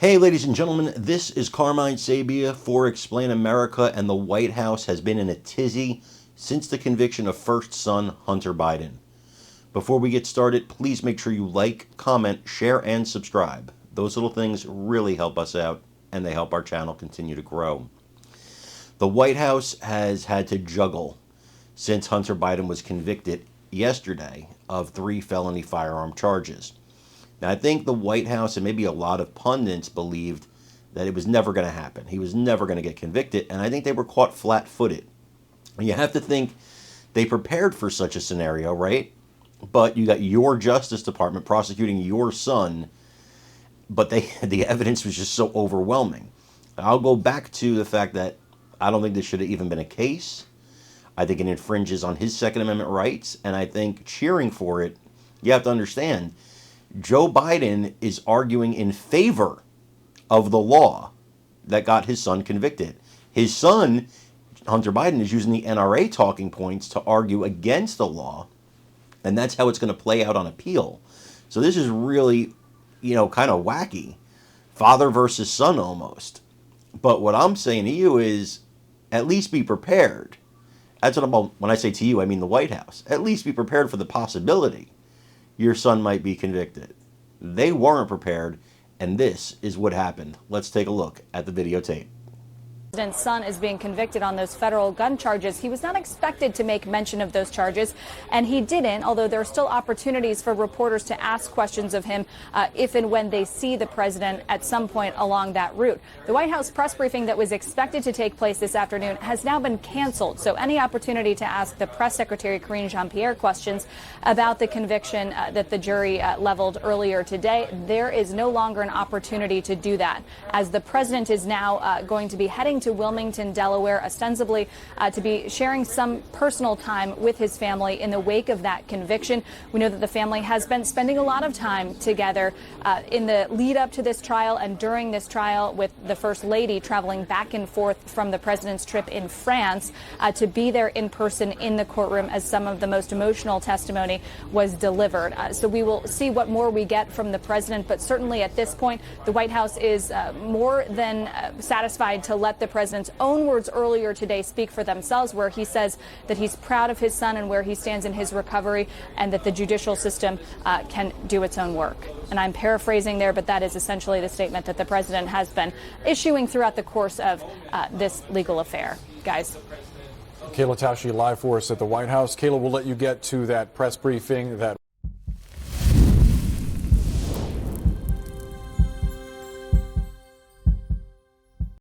Hey, ladies and gentlemen, this is Carmine Sabia for Explain America, and the White House has been in a tizzy since the conviction of first son Hunter Biden. Before we get started, please make sure you like, comment, share, and subscribe. Those little things really help us out, and they help our channel continue to grow. The White House has had to juggle since Hunter Biden was convicted yesterday of 3 felony firearm charges. Now, I think the White House and maybe a lot of pundits believed that it was never going to happen. He was never going to get convicted, and I think they were caught flat-footed. And you have to think they prepared for such a scenario, right? But you got your Justice Department prosecuting your son, but the evidence was just so overwhelming. I'll go back to the fact that I don't think this should have even been a case. I think it infringes on his Second Amendment rights, and I think cheering for it, you have to understand, Joe Biden is arguing in favor of the law that got his son convicted. His son, Hunter Biden, is using the NRA talking points to argue against the law, and that's how it's going to play out on appeal. So this is really, kind of wacky. Father versus son almost. But what I'm saying to you is, at least be prepared. That's what when I say to you, I mean the White House. At least be prepared for the possibility your son might be convicted. They weren't prepared, and this is what happened. Let's take a look at the videotape. The president's son is being convicted on those federal gun charges. He was not expected to make mention of those charges, and he didn't, although there are still opportunities for reporters to ask questions of him if and when they see the president at some point along that route. The White House press briefing that was expected to take place this afternoon has now been canceled, so any opportunity to ask the press secretary, Karine Jean-Pierre, questions about the conviction that the jury leveled earlier today, there is no longer an opportunity to do that, as the president is now going to be heading to Wilmington, Delaware, ostensibly to be sharing some personal time with his family in the wake of that conviction. We know that the family has been spending a lot of time together in the lead up to this trial and during this trial, with the First Lady traveling back and forth from the president's trip in France to be there in person in the courtroom as some of the most emotional testimony was delivered. So we will see what more we get from the president, but certainly at this point, the White House is more than satisfied to let the president's own words earlier today speak for themselves, where he says that he's proud of his son and where he stands in his recovery, and that the judicial system can do its own work. And I'm paraphrasing there, but that is essentially the statement that the president has been issuing throughout the course of this legal affair. Guys. Kayla Tausche live for us at the White House. Kayla, we'll let you get to that press briefing that